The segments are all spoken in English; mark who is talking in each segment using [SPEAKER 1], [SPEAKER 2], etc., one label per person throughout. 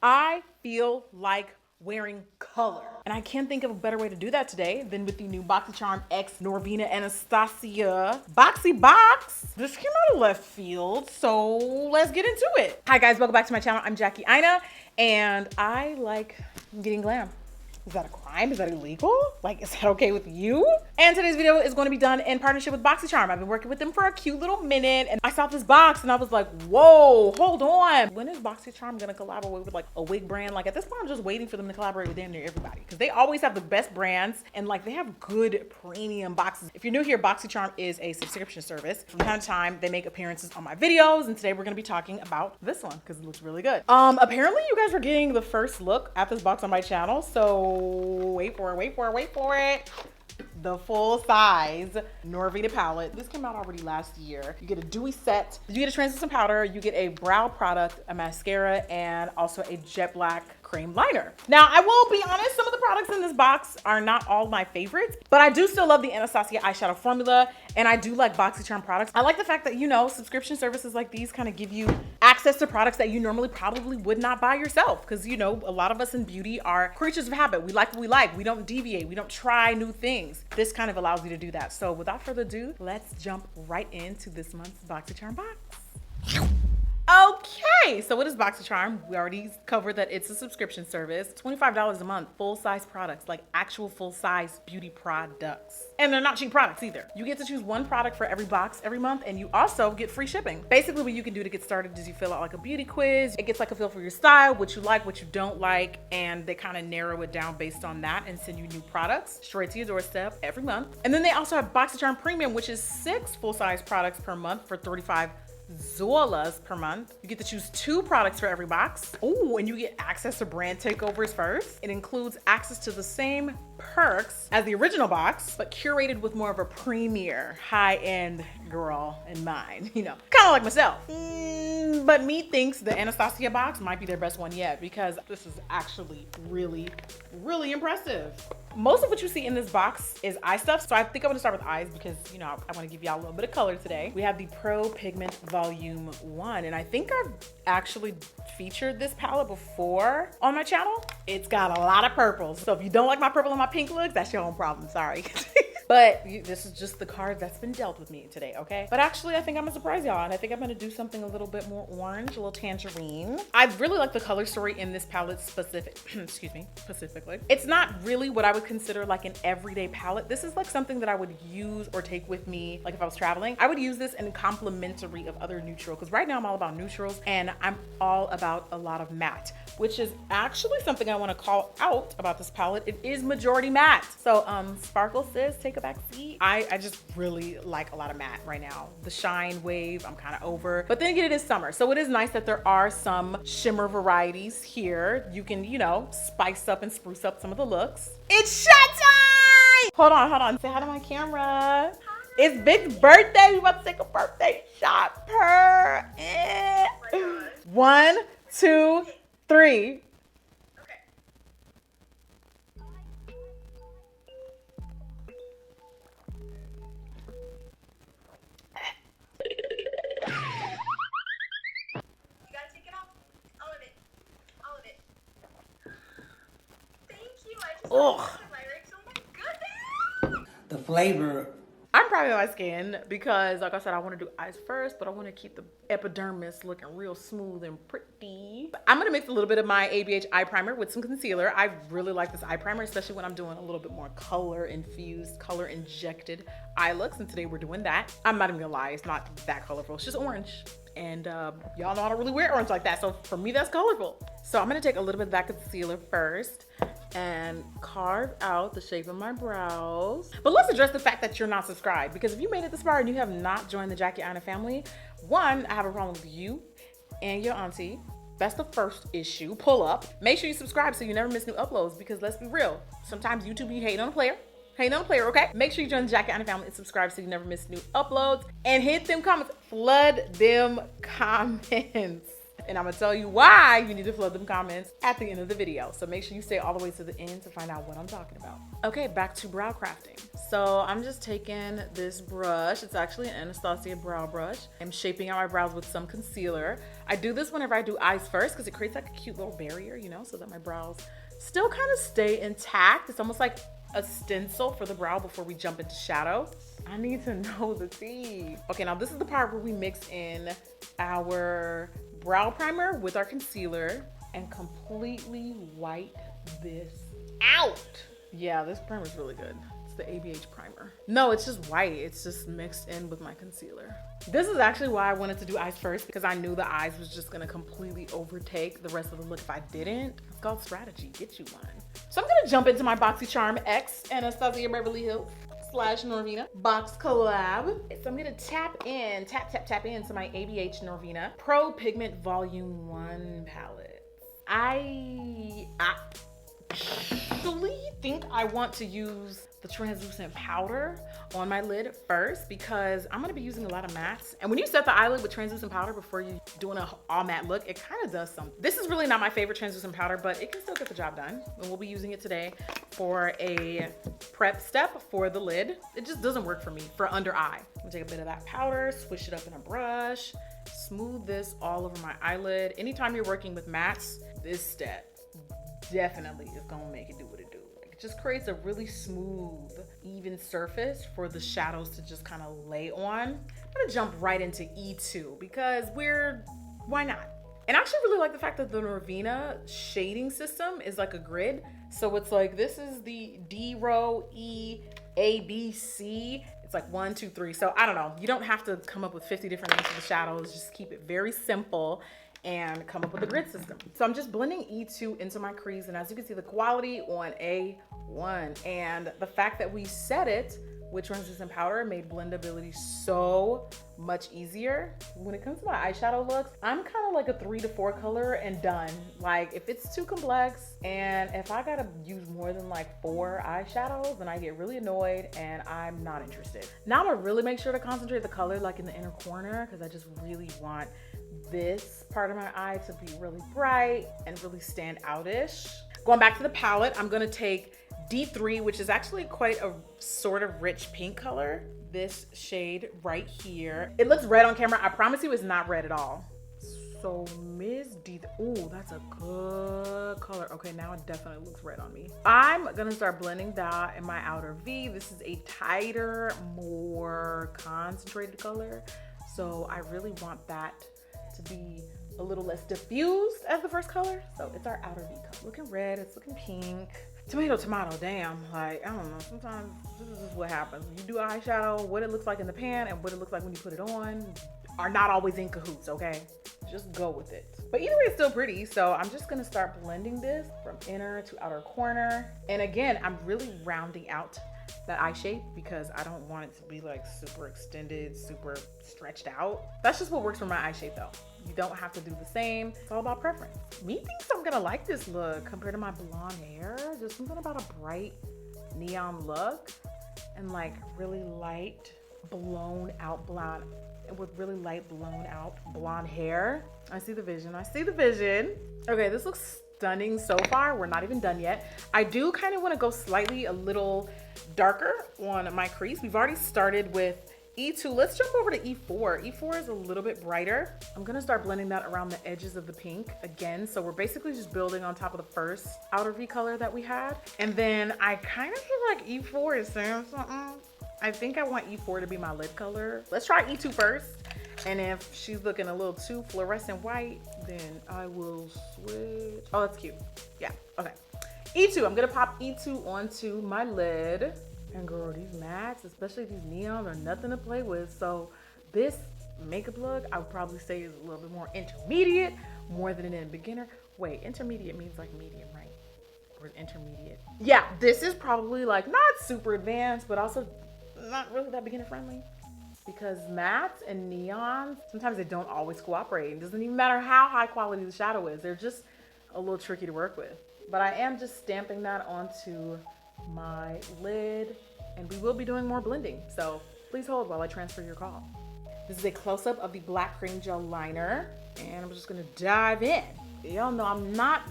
[SPEAKER 1] I feel like wearing color. And I can't think of a better way to do that today than with the new Boxycharm X Norvina Anastasia Boxy Box. This came out of left field, so let's get into it. Hi guys, welcome back to my channel. I'm Jackie Aina, and I like getting glam. Is that a crime? Is that illegal? Like, is that okay with you? And today's video is going to be done in partnership with Boxycharm. I've been working with them for a cute little minute, and I saw this box and I was like, whoa, hold on. When is Boxycharm gonna collaborate with like a wig brand? Like at this point, I'm just waiting for them to collaborate with damn near everybody because they always have the best brands and like they have good premium boxes. If you're new here, Boxycharm is a subscription service. From time to time, they make appearances on my videos, and today we're gonna be talking about this one because it looks really good. Apparently you guys were getting the first look at this box on my channel, so wait for it. The full size Norvina palette. This came out already last year. You get a dewy set, you get a translucent powder, you get a brow product, a mascara, and also a jet black cream liner. Now, I will be honest, some of the products in this box are not all my favorites, but I do still love the Anastasia eyeshadow formula, and I do like Boxycharm products. I like the fact that, you know, subscription services like these kind of give you access to products that you normally probably would not buy yourself, because, you know, a lot of us in beauty are creatures of habit. We like what we like. We don't deviate. We don't try new things. This kind of allows you to do that. So without further ado, let's jump right into this month's Boxycharm box. Okay, so what is Boxycharm? We already covered that it's a subscription service. $25 a month, full-size products, like actual full-size beauty products. And they're not cheap products either. You get to choose one product for every box every month, and you also get free shipping. Basically, what you can do to get started is you fill out like a beauty quiz. It gets like a feel for your style, what you like, what you don't like, and they kind of narrow it down based on that and send you new products straight to your doorstep every month. And then they also have Boxycharm Premium, which is 6 full-size products per month for $35 Zolas per month. You get to choose 2 products for every box. Oh, and you get access to brand takeovers first. It includes access to the same perks as the original box, but curated with more of a premier high-end girl in mind, you know, kind of like myself. But me thinks the Anastasia box might be their best one yet because this is actually really, really impressive. Most of what you see in this box is eye stuff, so I think I'm gonna start with eyes because, you know, I wanna give y'all a little bit of color today. We have the Pro Pigment Volume 1, and I think I've actually featured this palette before on my channel. It's got a lot of purples, so if you don't like my purple and my pink looks, that's your own problem, sorry. But this is just the card that's been dealt with me today, okay? But actually, I think I'm gonna surprise y'all, and I think I'm gonna do something a little bit more orange, a little tangerine. I really like the color story in this palette specifically. It's not really what I would consider like an everyday palette. This is like something that I would use or take with me, like if I was traveling. I would use this in complementary of other neutral, because right now I'm all about neutrals, and I'm all about a lot of matte, which is actually something I wanna call out about this palette. It is majority matte. So Sparkle sis, take a back seat. I just really like a lot of matte right now. The shine wave, I'm kind of over. But then again, it is summer. So it is nice that there are some shimmer varieties here. You can, you know, spice up and spruce up some of the looks. It's shot time! Hold on. Say hi to my camera. Hi. It's Big's birthday. We about to take a birthday shot. 1, 2, 3. Ugh.
[SPEAKER 2] The flavor.
[SPEAKER 1] I'm proud of my skin because, like I said, I want to do eyes first, but I want to keep the epidermis looking real smooth and pretty. I'm going to mix a little bit of my ABH eye primer with some concealer. I really like this eye primer, especially when I'm doing a little bit more color infused, color injected eye looks. And today we're doing that. I'm not even gonna lie, it's not that colorful. It's just orange. And y'all know I don't really wear orange like that. So for me, that's colorful. So I'm going to take a little bit of that concealer first and carve out the shape of my brows. But let's address the fact that you're not subscribed, because if you made it this far and you have not joined the Jackie Aina family, one, I have a problem with you and your auntie. That's the first issue. Pull up. Make sure you subscribe so you never miss new uploads, because let's be real, sometimes YouTube be hating on a player. Okay? Make sure you join the Jackie Aina family and subscribe so you never miss new uploads, and hit them comments. Flood them comments. And I'm gonna tell you why you need to flood them comments at the end of the video. So make sure you stay all the way to the end to find out what I'm talking about. Okay, back to brow crafting. So I'm just taking this brush. It's actually an Anastasia brow brush. I'm shaping out my brows with some concealer. I do this whenever I do eyes first because it creates like a cute little barrier, you know, so that my brows still kind of stay intact. It's almost like a stencil for the brow before we jump into shadow. I need to know the tea. Okay, now this is the part where we mix in our brow primer with our concealer and completely wipe this out. Yeah, this primer is really good. It's the ABH primer. No, it's just white. It's just mixed in with my concealer. This is actually why I wanted to do eyes first, because I knew the eyes was just gonna completely overtake the rest of the look if I didn't. It's called strategy, get you one. So I'm gonna jump into my Boxycharm X Anastasia Beverly Hills / Norvina box collab. So I'm gonna tap into my ABH Norvina Pro Pigment Volume 1 palette. I actually think I want to use the translucent powder on my lid first because I'm gonna be using a lot of mattes. And when you set the eyelid with translucent powder before you doing a all matte look, it kind of does something. This is really not my favorite translucent powder, but it can still get the job done. And we'll be using it today for a prep step for the lid. It just doesn't work for me for under eye. I'm gonna take a bit of that powder, swish it up in a brush, smooth this all over my eyelid. Anytime you're working with mattes, this step definitely is gonna make it do what it do. It just creates a really smooth, even surface for the shadows to just kind of lay on. I'm gonna jump right into E2 because why not? And I actually really like the fact that the Norvina shading system is like a grid. So it's like, this is the D row, E, A, B, C. It's like 1, 2, 3. So I don't know. You don't have to come up with 50 different names for the shadows. Just keep it very simple and come up with a grid system. So I'm just blending E2 into my crease, and as you can see, the quality on A1, and the fact that we set it with translucent powder made blendability so much easier. When it comes to my eyeshadow looks, I'm kind of like a 3 to 4 color and done. Like if it's too complex and if I gotta use more than like 4 eyeshadows, then I get really annoyed and I'm not interested. Now I'm gonna really make sure to concentrate the color like in the inner corner because I just really want this part of my eye to be really bright and really stand out-ish. Going back to the palette, I'm gonna take D3, which is actually quite a sort of rich pink color. This shade right here. It looks red on camera. I promise you it's not red at all. So Ms. D, oh, that's a good color. Okay, now it definitely looks red on me. I'm gonna start blending that in my outer V. This is a tighter, more concentrated color. So I really want that to be a little less diffused as the first color. So it's our outer V color. Looking red, it's looking pink. Tomato, damn, like, I don't know, sometimes this is just what happens. You do eyeshadow, what it looks like in the pan and what it looks like when you put it on are not always in cahoots, okay? Just go with it. But either way, it's still pretty, so I'm just gonna start blending this from inner to outer corner. And again, I'm really rounding out that eye shape because I don't want it to be like super extended, super stretched out. That's just what works for my eye shape though. You don't have to do the same. It's all about preference. Me thinks I'm gonna like this look compared to my blonde hair. There's something about a bright neon look and like really light blown out blonde with really light blown out blonde hair. I see the vision. Okay, this looks stunning so far. We're not even done yet. I do kind of want to go slightly a little darker on my crease. We've already started with E2. Let's jump over to E4. E4 is a little bit brighter. I'm gonna start blending that around the edges of the pink again. So we're basically just building on top of the first outer V color that we had. And then I kind of feel like E4 is saying something. I think I want E4 to be my lid color. Let's try E2 first. And if she's looking a little too fluorescent white, then I will switch. Oh, that's cute. Yeah, okay. E2, I'm gonna pop E2 onto my lid. And girl, these mattes, especially these neons, are nothing to play with. So this makeup look, I would probably say is a little bit more intermediate, more than a beginner. Wait, intermediate means like medium, right? Or intermediate. Yeah, this is probably like not super advanced, but also not really that beginner friendly. Because mattes and neons, sometimes they don't always cooperate. It doesn't even matter how high quality the shadow is. They're just a little tricky to work with. But I am just stamping that onto my lid, and we will be doing more blending. So please hold while I transfer your call. This is a close-up of the black cream gel liner, and I'm just gonna dive in. Y'all know I'm not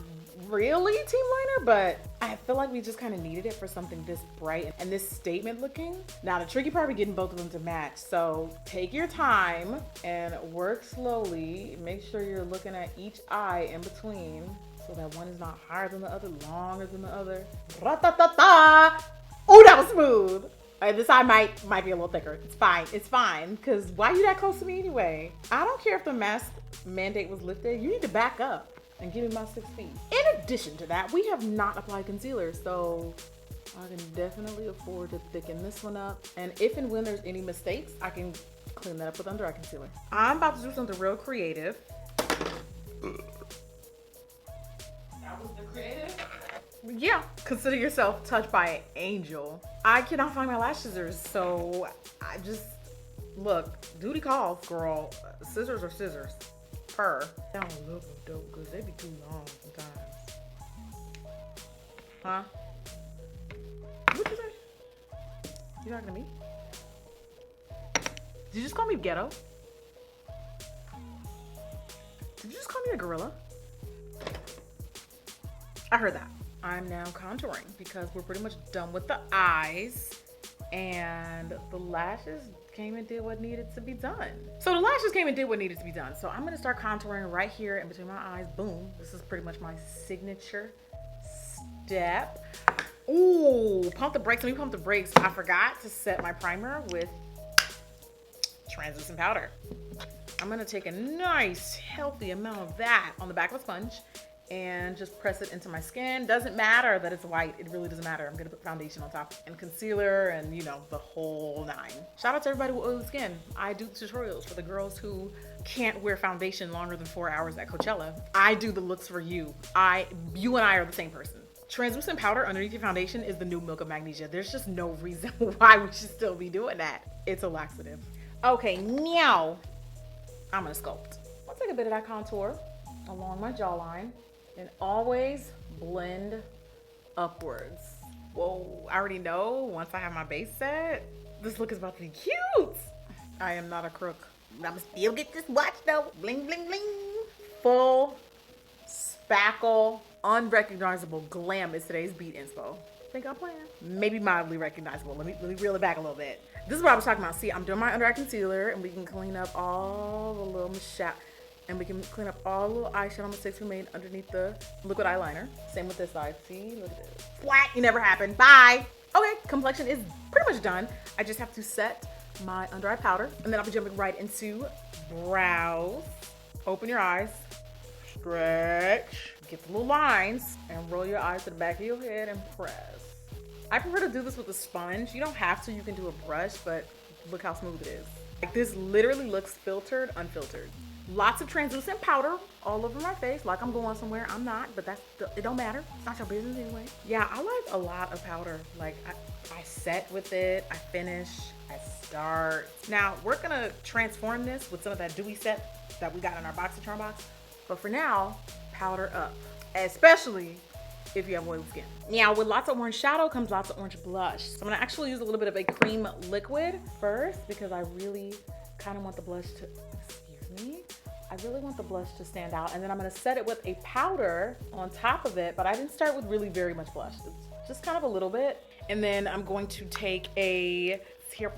[SPEAKER 1] really team liner, but I feel like we just kind of needed it for something this bright and this statement looking. Now the tricky part is getting both of them to match, so take your time and work slowly. Make sure you're looking at each eye in between so that one is not higher than the other, longer than the other. Ra-ta-ta-ta! Oh, that was smooth. This eye might be a little thicker. It's fine, because why are you that close to me anyway? I don't care if the mask mandate was lifted. You need to back up and give me my 6 feet. In addition to that, we have not applied concealer, so I can definitely afford to thicken this one up. And if and when there's any mistakes, I can clean that up with under eye concealer. I'm about to do something real creative. That was the creative? Yeah, consider yourself touched by an angel. I cannot find my lash scissors, so I just, look, duty calls, girl. Scissors are scissors. Purr. They don't look dope because they be too long sometimes. Huh? What you say? You talking to me? Did you just call me ghetto? Did you just call me a gorilla? I heard that. I'm now contouring because we're pretty much done with the eyes and the lashes came and did what needed to be done. So the lashes came and did what needed to be done. So I'm gonna start contouring right here in between my eyes. Boom. This is pretty much my signature step. Ooh, pump the brakes. Let me pump the brakes. I forgot to set my primer with translucent powder. I'm gonna take a nice healthy amount of that on the back of a sponge and just press it into my skin. Doesn't matter that it's white. It really doesn't matter. I'm gonna put foundation on top and concealer and, you know, the whole nine. Shout out to everybody with oily skin. I do tutorials for the girls who can't wear foundation longer than 4 hours at Coachella. I do the looks for you. You and I are the same person. Translucent powder underneath your foundation is the new milk of magnesia. There's just no reason why we should still be doing that. It's a laxative. Okay, now I'm gonna sculpt. I'll take a bit of that contour along my jawline and always blend upwards. Whoa, I already know once I have my base set, this look is about to be cute. I am not a crook. I'ma still get this watch though. Bling, bling, bling. Full spackle, unrecognizable glam is today's beat inspo. Think I'm playing? Maybe mildly recognizable. Let me reel it back a little bit. This is what I was talking about. See, I'm doing my under eye concealer and we can clean up all the little and we can clean up all the little eyeshadow mistakes we made underneath the liquid eyeliner. Same with this side. See, look at this. Flat, you never happened. Bye. Okay, complexion is pretty much done. I just have to set my under eye powder and then I'll be jumping right into brows. Open your eyes, stretch, get the little lines and roll your eyes to the back of your head and press. I prefer to do this with a sponge. You don't have to, you can do a brush, but look how smooth it is. Like this literally looks filtered, unfiltered. Lots of translucent powder all over my face, like I'm going somewhere. I'm not, but it don't matter. It's not your business anyway. Yeah, I like a lot of powder. Like I set with it, I finish, I start. Now we're gonna transform this with some of that dewy set that we got in our Boxycharm box. But for now, powder up, especially if you have oily skin. Now with lots of orange shadow comes lots of orange blush. So I'm gonna actually use a little bit of a cream liquid first because I really kind of want the blush to, I really want the blush to stand out. And then I'm gonna set it with a powder on top of it, but I didn't start with really very much blush. It's just kind of a little bit. And then I'm going to take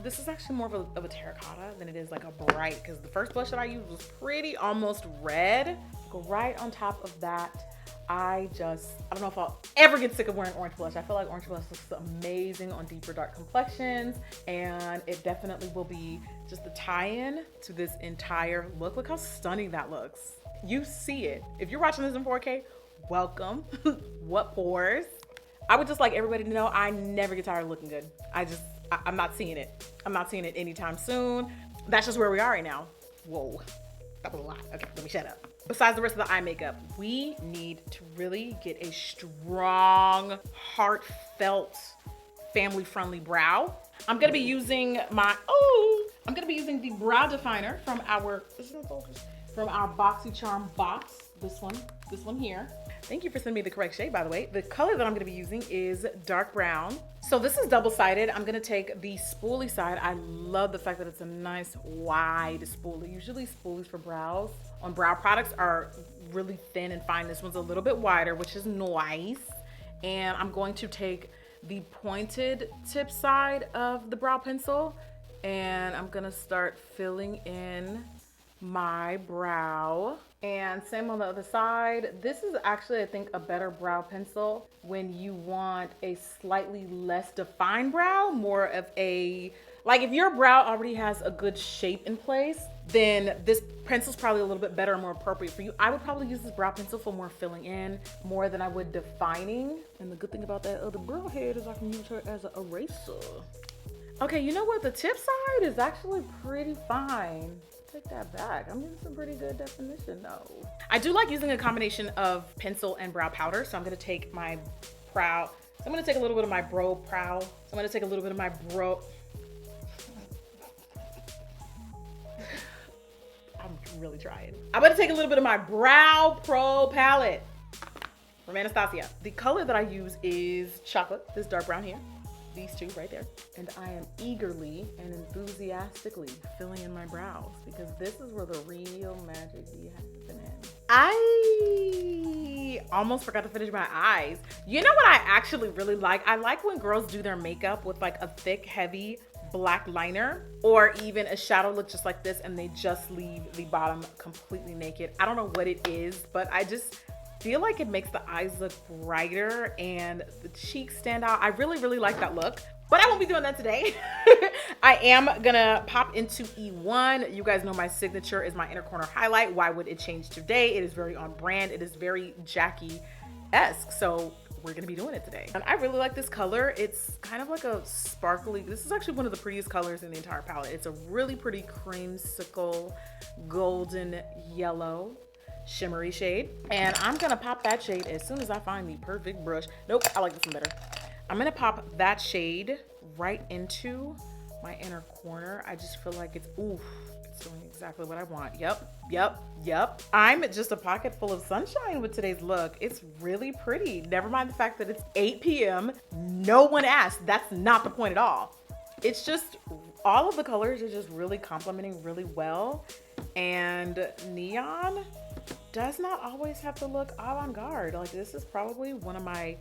[SPEAKER 1] this is actually more of a terracotta than it is like a bright, because the first blush that I used was pretty almost red. Go right on top of that. I don't know if I'll ever get sick of wearing orange blush. I feel like orange blush looks amazing on deeper dark complexions, and it definitely will be just the tie-in to this entire look. Look how stunning that looks. You see it. If you're watching this in 4K, welcome. What pores? I would just like everybody to know I never get tired of looking good. I'm not seeing it. I'm not seeing it anytime soon. That's just where we are right now. Whoa, that was a lot. Okay, let me shut up. Besides the rest of the eye makeup, we need to really get a strong, heartfelt, family-friendly brow. I'm gonna be using my I'm gonna be using the brow definer from our Boxycharm box. This one here. Thank you for sending me the correct shade, by the way. The color that I'm gonna be using is dark brown. So this is double-sided. I'm gonna take the spoolie side. I love the fact that it's a nice wide spoolie. Usually spoolies for brows on brow products are really thin and fine. This one's a little bit wider, which is nice. And I'm going to take the pointed tip side of the brow pencil and I'm gonna start filling in my brow. And same on the other side. This is actually, I think, a better brow pencil when you want a slightly less defined brow, more of a, like if your brow already has a good shape in place, then this pencil's probably a little bit better and more appropriate for you. I would probably use this brow pencil for more filling in, more than I would defining. And the good thing about that other brow head is I can use her as an eraser. Okay, you know what? The tip side is actually pretty fine. Take that back. I'm getting some pretty good definition though. I do like using a combination of pencil and brow powder. So I'm gonna take my brow. So I'm gonna take a little bit of my brow brow. So I'm gonna take a little bit of my brow. I'm really trying. I'm gonna take a little bit of my Brow Pro palette from Anastasia. The color that I use is chocolate, this dark brown here. These two right there. And I am eagerly and enthusiastically filling in my brows because this is where the real magic be happening. I almost forgot to finish my eyes. You know what I actually really like? I like when girls do their makeup with like a thick, heavy black liner or even a shadow look just like this and they just leave the bottom completely naked. I don't know what it is, but I just feel like it makes the eyes look brighter and the cheeks stand out. I really like that look, but I won't be doing that today. I am gonna pop into E1. You guys know my signature is my inner corner highlight. Why would it change today? It is very on brand. It is very Jackie-esque. So we're gonna be doing it today. And I really like this color. It's kind of like a sparkly, this is actually one of the prettiest colors in the entire palette. It's a really pretty creamsicle golden yellow shimmery shade. And I'm gonna pop that shade as soon as I find the perfect brush. Nope, I like this one better. I'm gonna pop that shade right into my inner corner. I just feel like it's, oof, it's doing exactly what I want. Yep. I'm just a pocket full of sunshine with today's look. It's really pretty. Never mind the fact that it's 8 p.m. No one asked. That's not the point at all. It's just, all of the colors are just really complementing really well. And neon does not always have to look avant-garde. Like this is probably one of my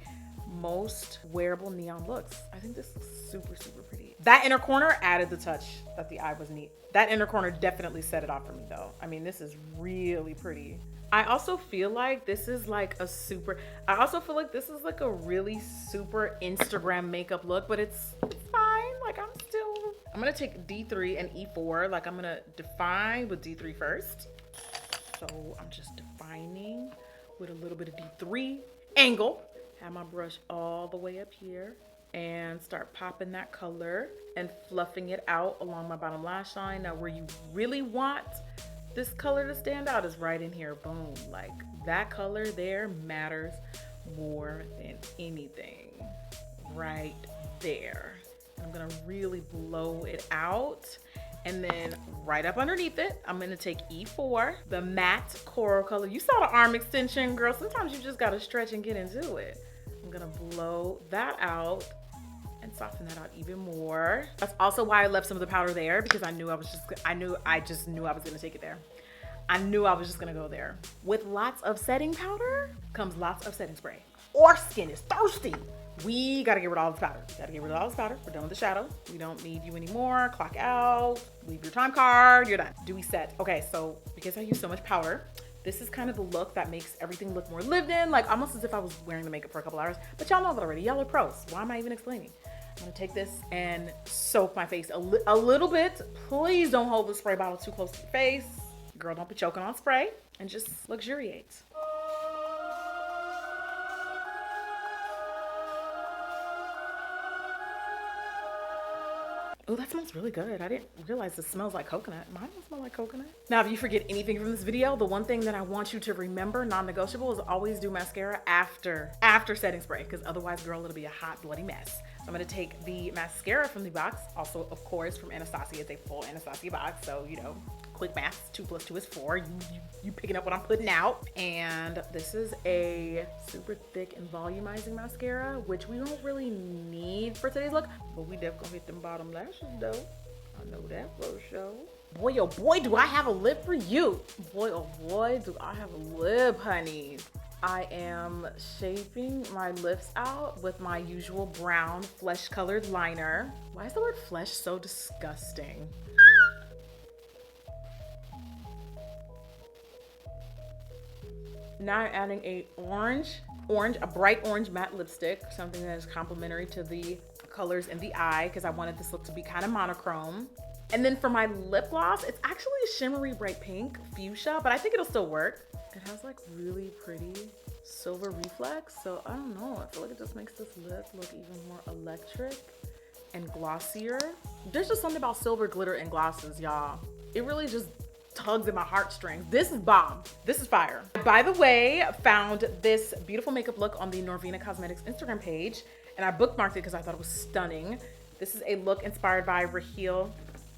[SPEAKER 1] most wearable neon looks. I think this looks super pretty. That inner corner added the touch that the eye was neat. That inner corner definitely set it off for me though. I mean, this is really pretty. I also feel like this is like a really super Instagram makeup look, but it's fine. Like I'm gonna take D3 and E4. Like I'm gonna define with D3 first. So I'm just defining with a little bit of D3 angle. Have my brush all the way up here and start popping that color and fluffing it out along my bottom lash line. Now where you really want this color to stand out is right in here. Boom, like that color there matters more than anything right there. And I'm gonna really blow it out. And then right up underneath it, I'm gonna take E4, the matte coral color. You saw the arm extension, girl. Sometimes you just gotta stretch and get into it. I'm gonna blow that out and soften that out even more. That's also why I left some of the powder there because I just knew I was gonna take it there. I knew I was just gonna go there. With lots of setting powder comes lots of setting spray. Our skin is thirsty. We gotta get rid of all this powder. We're done with the shadow. We don't need you anymore. Clock out, leave your time card, you're done. Dewy set. Okay, so because I use so much powder, this is kind of the look that makes everything look more lived in, like almost as if I was wearing the makeup for a couple hours, but y'all know that already. Y'all are pros. Why am I even explaining? I'm gonna take this and soak my face a little bit. Please don't hold the spray bottle too close to your face. Girl, don't be choking on spray, and just luxuriate. Oh, that smells really good. I didn't realize this smells like coconut. Mine don't smell like coconut. Now, if you forget anything from this video, the one thing that I want you to remember, non-negotiable, is always do mascara after setting spray, because otherwise, girl, it'll be a hot, bloody mess. I'm gonna take the mascara from the box, also of course from Anastasia. It's a full Anastasia box, so you know, quick math, 2 + 2 is 4. You picking up what I'm putting out. And this is a super thick and volumizing mascara, which we don't really need for today's look, but we definitely gonna hit them bottom lashes though. I know that for sure. Boy, oh boy, do I have a lip for you. Boy, oh boy, do I have a lip, honey. I am shaping my lips out with my usual brown flesh colored liner. Why is the word flesh so disgusting? Now I'm adding a bright orange matte lipstick, something that is complementary to the colors in the eye, because I wanted this look to be kind of monochrome. And then for my lip gloss, it's actually a shimmery bright pink fuchsia, but I think it'll still work. It has like really pretty silver reflex, so I don't know, I feel like it just makes this lip look even more electric and glossier. There's just something about silver glitter and glosses, y'all. It really just tugs at my heartstrings. This is bomb. This is fire. By the way, found this beautiful makeup look on the Norvina Cosmetics Instagram page, and I bookmarked it because I thought it was stunning. This is a look inspired by Raheel.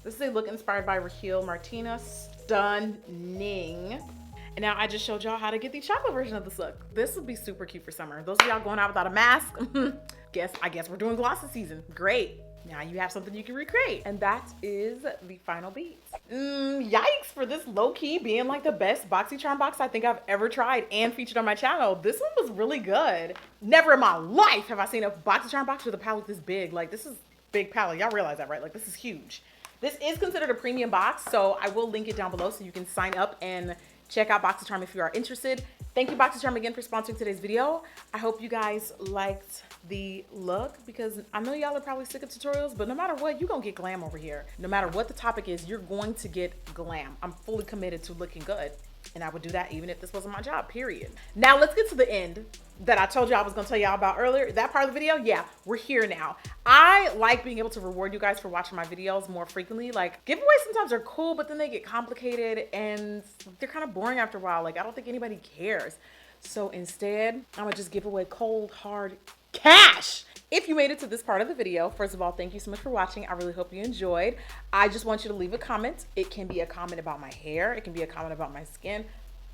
[SPEAKER 1] Martina. Stunning. And now I just showed y'all how to get the chocolate version of this look. This would be super cute for summer. Those of y'all going out without a mask, I guess we're doing glossy season. Great. Now you have something you can recreate. And that is the final beat. Yikes for this low-key being like the best Boxycharm box I think I've ever tried and featured on my channel. This one was really good. Never in my life have I seen a Boxycharm box with a palette this big. Like, this is big palette. Y'all realize that, right? Like, this is huge. This is considered a premium box, so I will link it down below so you can sign up and check out Boxycharm if you are interested. Thank you, Boxycharm, again for sponsoring today's video. I hope you guys liked the look, because I know y'all are probably sick of tutorials, but no matter what, you're gonna get glam over here. No matter what the topic is, you're going to get glam. I'm fully committed to looking good, and I would do that even if this wasn't my job, period. Now let's get to the end that I told you I was gonna tell y'all about earlier. That part of the video, yeah, we're here now. I like being able to reward you guys for watching my videos more frequently. Like, giveaways sometimes are cool, but then they get complicated and they're kind of boring after a while. Like, I don't think anybody cares. So instead, I'm gonna just give away cold, hard cash. If you made it to this part of the video, first of all, thank you so much for watching. I really hope you enjoyed. I just want you to leave a comment. It can be a comment about my hair. It can be a comment about my skin,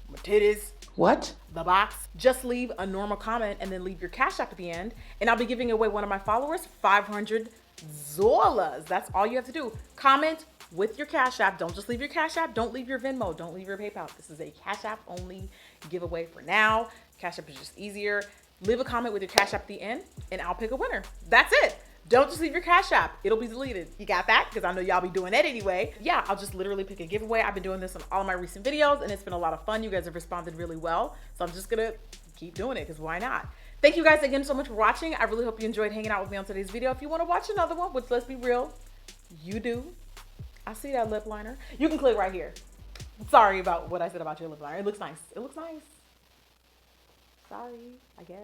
[SPEAKER 1] my titties,
[SPEAKER 2] what?
[SPEAKER 1] The box. Just leave a normal comment and then leave your cash app at the end. And I'll be giving away one of my followers 500 Zolas. That's all you have to do. Comment with your cash app. Don't just leave your cash app. Don't leave your Venmo. Don't leave your PayPal. This is a cash app only giveaway for now. Cash app is just easier. Leave a comment with your cash app at the end and I'll pick a winner. That's it. Don't just leave your cash app. It'll be deleted. You got that? Because I know y'all be doing that anyway. Yeah, I'll just literally pick a giveaway. I've been doing this on all of my recent videos and it's been a lot of fun. You guys have responded really well. So I'm just gonna keep doing it because why not? Thank you guys again so much for watching. I really hope you enjoyed hanging out with me on today's video. If you want to watch another one, which let's be real, you do. I see that lip liner. You can click right here. Sorry about what I said about your lip liner. It looks nice. It looks nice. Sorry, I guess.